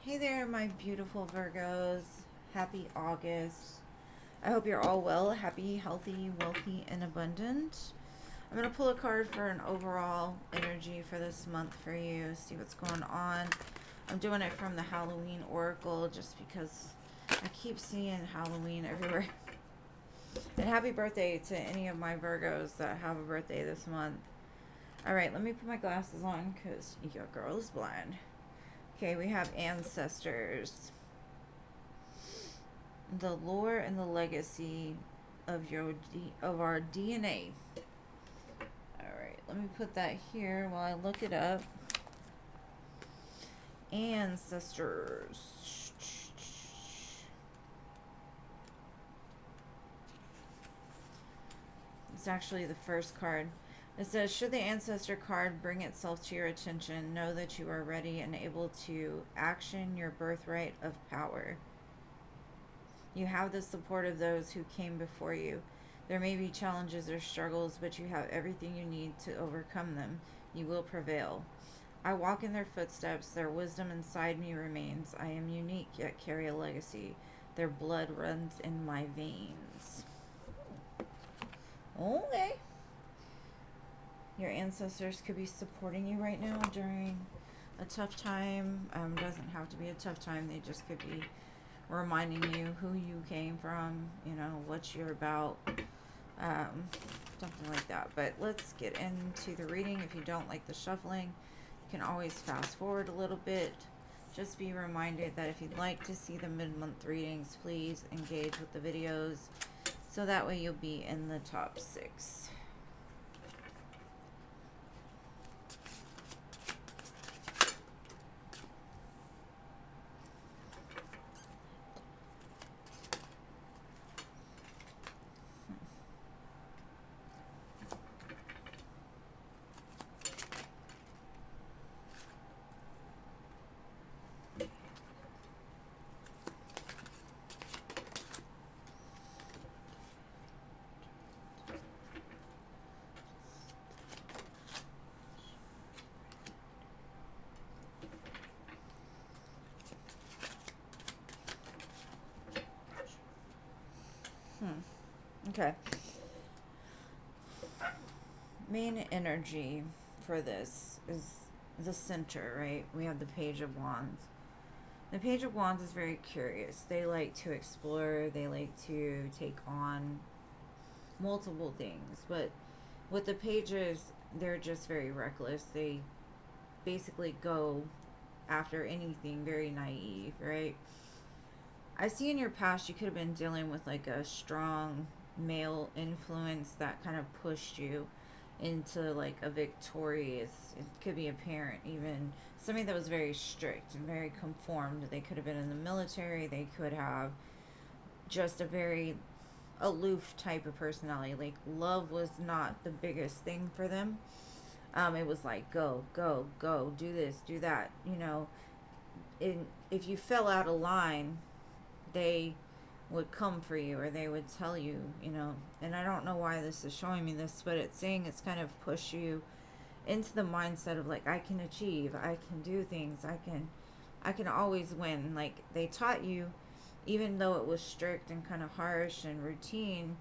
Hey there, my beautiful Virgos. Happy August. I hope you're all well, happy, healthy, wealthy, and abundant. I'm going to pull a card for an overall energy for this month for you, see what's going on. I'm doing it from the Halloween Oracle just because I keep seeing Halloween everywhere. And happy birthday to any of my Virgos that have a birthday this month. All right, let me put my glasses on because your girl is blind. Okay, we have ancestors, the lore and the legacy of our DNA. All right, let me put that here while I look it up. Ancestors. It's actually the first card. It says, should the ancestor card bring itself to your attention, know that you are ready and able to action your birthright of power. You have the support of those who came before you. There may be challenges or struggles, but you have everything you need to overcome them. You will prevail. I walk in their footsteps. Their wisdom inside me remains. I am unique, yet carry a legacy. Their blood runs in my veins. Okay. Your ancestors could be supporting you right now during a tough time. Doesn't have to be a tough time. They just could be reminding you who you came from, what you're about, something like that. But let's get into the reading. If you don't like the shuffling, you can always fast forward a little bit. Just be reminded that if you'd like to see the mid-month readings, please engage with the videos so that way you'll be in the top 6. Okay. Main energy for this is the center, right? We have the Page of Wands. The Page of Wands is very curious. They like to explore, they like to take on multiple things. But with the Pages, they're just very reckless. They basically go after anything, very naive, right? I see in your past you could have been dealing with like a strong male influence that kind of pushed you into like a victorious, it could be a parent, even somebody that was very strict and very conformed. They could have been in the military, they could have just a very aloof type of personality. Like love was not the biggest thing for them. It was like go, go, go, do this, do that. If you fell out of line, they would come for you, or they would tell you, and I don't know why this is showing me this, but it's saying it's kind of push you into the mindset of like, I can achieve, I can do things, I can always win. Like they taught you, even though it was strict and kind of harsh and routine,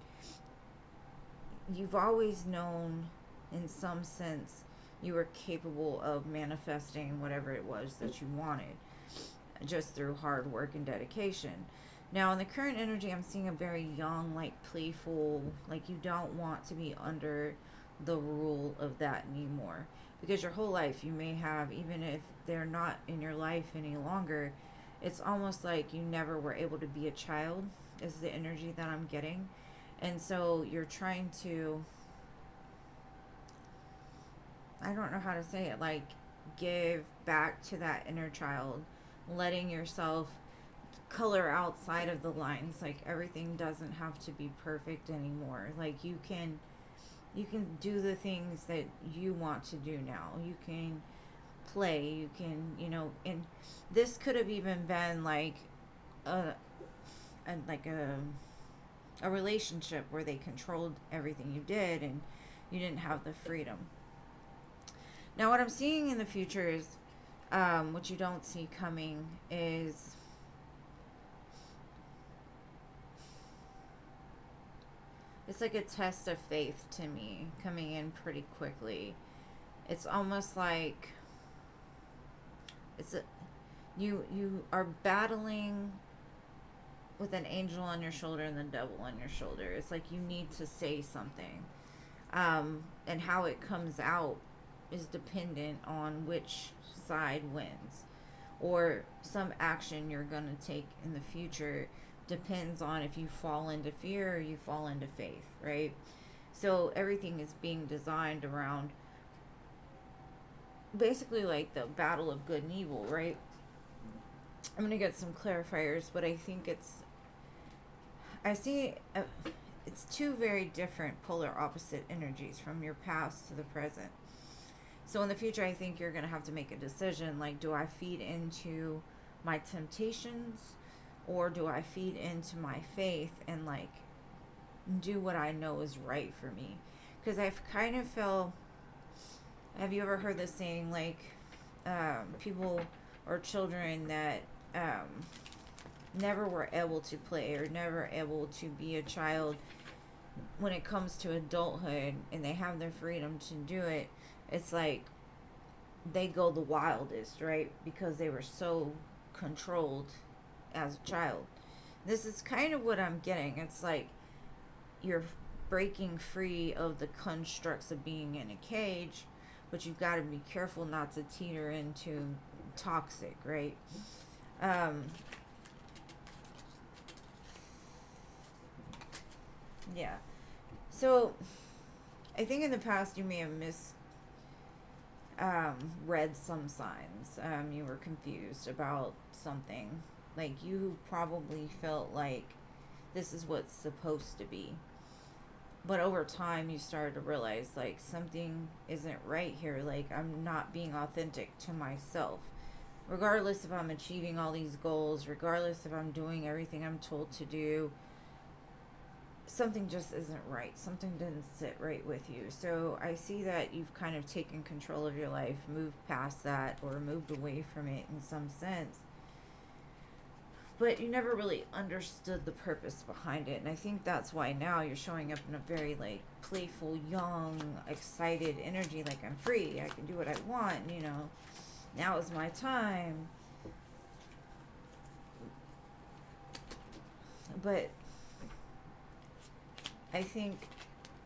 you've always known in some sense you were capable of manifesting whatever it was that you wanted just through hard work and dedication. Now, in the current energy, I'm seeing a very young, like playful, like you don't want to be under the rule of that anymore. Because your whole life, you may have, even if they're not in your life any longer, it's almost like you never were able to be a child, is the energy that I'm getting. And so you're trying to, I don't know how to say it, like give back to that inner child, letting yourself color outside of the lines. Like everything doesn't have to be perfect anymore. Like you can do the things that you want to do now. You can play, you can, and this could have even been like a, a relationship where they controlled everything you did and you didn't have the freedom. Now what I'm seeing in the future is What you don't see coming is it's like a test of faith to me coming in pretty quickly. It's almost like it's a, you are battling with an angel on your shoulder and the devil on your shoulder. It's like you need to say something. And how it comes out is dependent on which side wins, or some action you're going to take in the future depends on if you fall into fear or you fall into faith, right? So everything is being designed around basically like the battle of good and evil, right? I'm going to get some clarifiers, but I think I see it's two very different polar opposite energies from your past to the present. So in the future, I think you're going to have to make a decision like, do I feed into my temptations, or do I feed into my faith and like do what I know is right for me? Because I've kind of felt, have you ever heard this saying like, people or children that never were able to play or never able to be a child, when it comes to adulthood and they have their freedom to do it, it's like they go the wildest, right? Because they were so controlled as a child. This is kind of what I'm getting. It's like you're breaking free of the constructs of being in a cage, but you've got to be careful not to teeter into toxic, right? Um, yeah. So I think in the past you may have read some signs. You were confused about something. Like you probably felt like this is what's supposed to be. But over time, you started to realize like something isn't right here. Like I'm not being authentic to myself. Regardless if I'm achieving all these goals, regardless if I'm doing everything I'm told to do, something just isn't right. Something didn't sit right with you. So I see that you've kind of taken control of your life, moved past that, or moved away from it in some sense. But you never really understood the purpose behind it. And I think that's why now you're showing up in a very like playful, young, excited energy. Like I'm free. I can do what I want, you know. Now is my time. But I think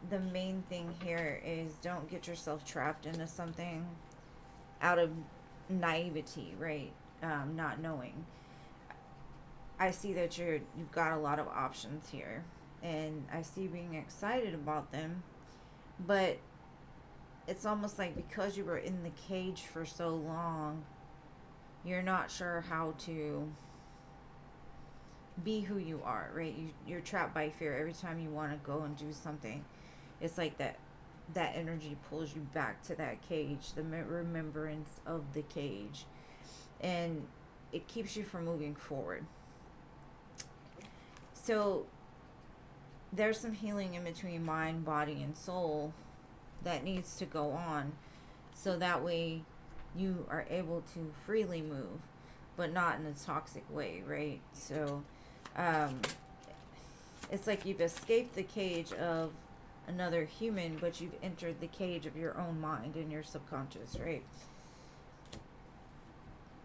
the main thing here is don't get yourself trapped into something out of naivety, right? Not knowing. I see that you've got a lot of options here, and I see you being excited about them, but it's almost like because you were in the cage for so long, you're not sure how to be who you are, right? You're trapped by fear. Every time you want to go and do something, it's like that energy pulls you back to that cage, the remembrance of the cage, and it keeps you from moving forward. So there's some healing in between mind, body, and soul that needs to go on, so that way you are able to freely move, but not in a toxic way, right? So um, it's like you've escaped the cage of another human, but you've entered the cage of your own mind and your subconscious, right?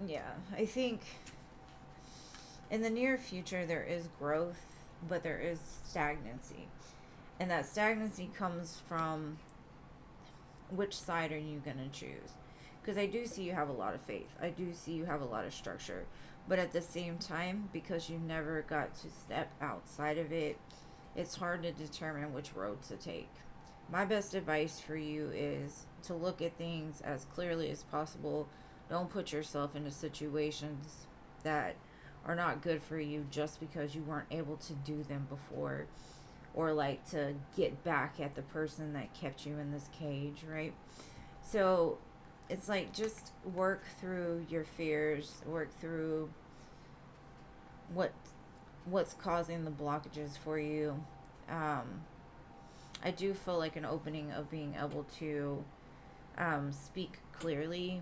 Yeah, I think in the near future there is growth, but there is stagnancy. And that stagnancy comes from which side are you going to choose? Because I do see you have a lot of faith. I do see you have a lot of structure. But at the same time, because you never got to step outside of it, it's hard to determine which road to take. My best advice for you is to look at things as clearly as possible. Don't put yourself into situations that are not good for you just because you weren't able to do them before, or like to get back at the person that kept you in this cage, right? So it's like just work through your fears, work through what what's causing the blockages for you. Um, I do feel like an opening of being able to speak clearly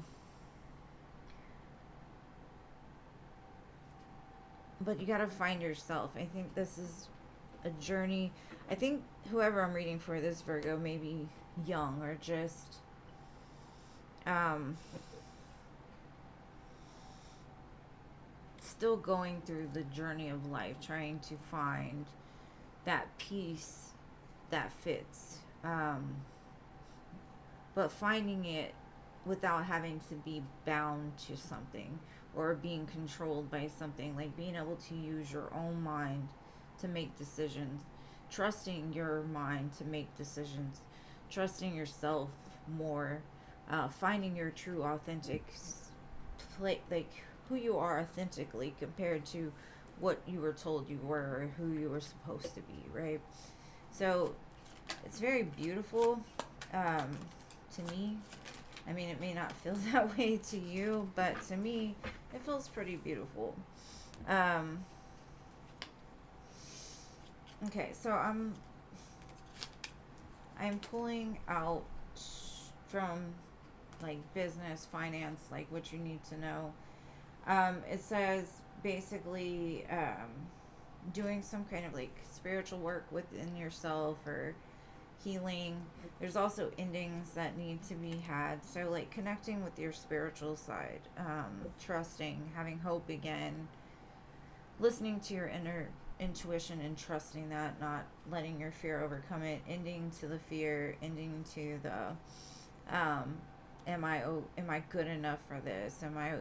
but you got to find yourself. I think this is a journey. I think whoever I'm reading for, this Virgo, may be young or just um, still going through the journey of life, trying to find that peace that fits. But finding it without having to be bound to something or being controlled by something, like being able to use your own mind to make decisions, trusting your mind to make decisions, trusting yourself more, finding your true authentic like who you are authentically compared to what you were told you were or who you were supposed to be, right? So it's very beautiful, to me. I mean, it may not feel that way to you, but to me, it feels pretty beautiful. Um, okay, so I'm pulling out from like business, finance, like what you need to know. It says basically doing some kind of like spiritual work within yourself or healing. There's also endings that need to be had. So, like connecting with your spiritual side, trusting, having hope again, listening to your inner intuition and trusting that, not letting your fear overcome it, ending to the fear, ending to the am I good enough for this? Am I,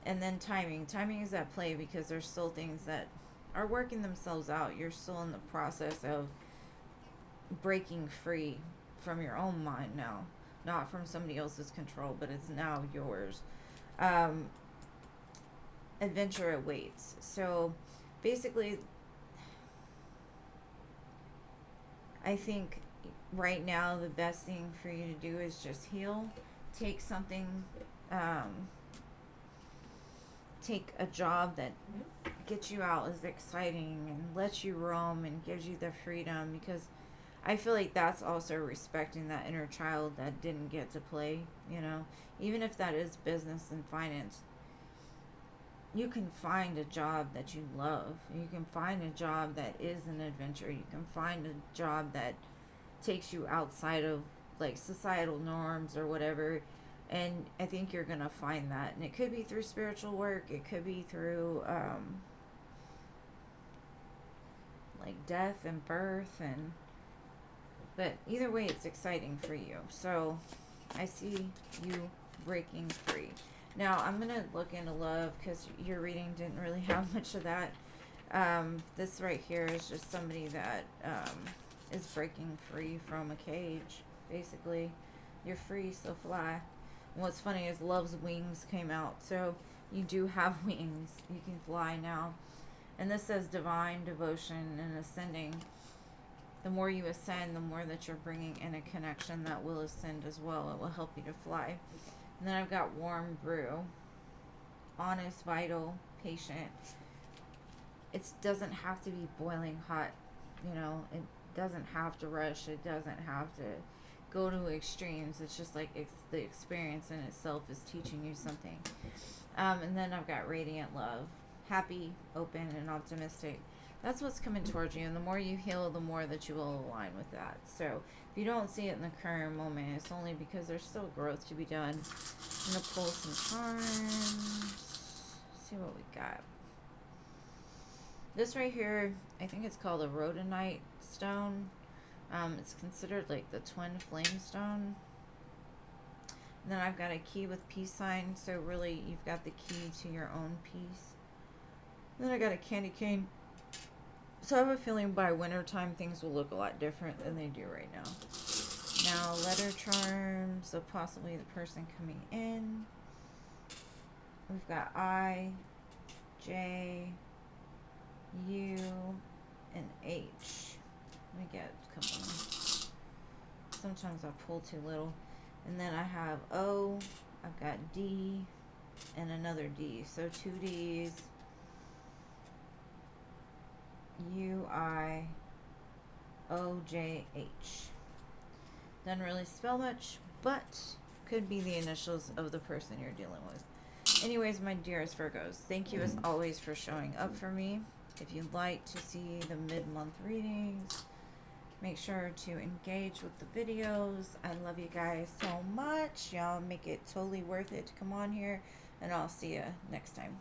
and then timing is at play because there's still things that are working themselves out. You're still in the process of breaking free from your own mind now, not from somebody else's control, but it's now yours. um Adventure awaits. So basically, I think right now the best thing for you to do is just heal. Take something, um take a job that gets you out, is exciting and lets you roam and gives you the freedom, because I feel like that's also respecting that inner child that didn't get to play, even if that is business and finance. You can find a job that you love. You can find a job that is an adventure. You can find a job that takes you outside of like societal norms or whatever. And I think you're going to find that. And it could be through spiritual work, it could be through like death and birth, and but either way it's exciting for you. So I see you breaking free. Now I'm gonna look into love because your reading didn't really have much of that. This right here is just somebody that is breaking free from a cage. Basically, you're free, so fly. And what's funny is love's wings came out, so you do have wings. You can fly now. And this says divine devotion and ascending. The more you ascend, the more that you're bringing in a connection that will ascend as well. It will help you to fly. And then I've got warm brew. Honest, vital, patient. It doesn't have to be boiling hot. It doesn't have to rush. It doesn't have to go to extremes. It's just like the experience in itself is teaching you something. And then I've got radiant love. Happy, open, and optimistic. That's what's coming towards you, and the more you heal, the more that you will align with that. So if you don't see it in the current moment, it's only because there's still growth to be done. I'm going to pull some cards. See what we got. This right here, I think it's called a rhodonite stone. It's considered like the twin flame stone. And then I've got a key with peace sign, so really you've got the key to your own peace. And then I got a candy cane. So I have a feeling by winter time things will look a lot different than they do right now. Now, letter charms, so possibly the person coming in. We've got I, J, U, and H. Let me get a couple. Sometimes I pull too little. And then I have O, I've got D, and another D. So 2 Ds. UIOJH. Doesn't really spell much, but could be the initials of the person you're dealing with. Anyways, my dearest Virgos, thank you as always for showing up for me. If you'd like to see the mid-month readings, make sure to engage with the videos. I love you guys so much. Y'all make it totally worth it to come on here, and I'll see you next time.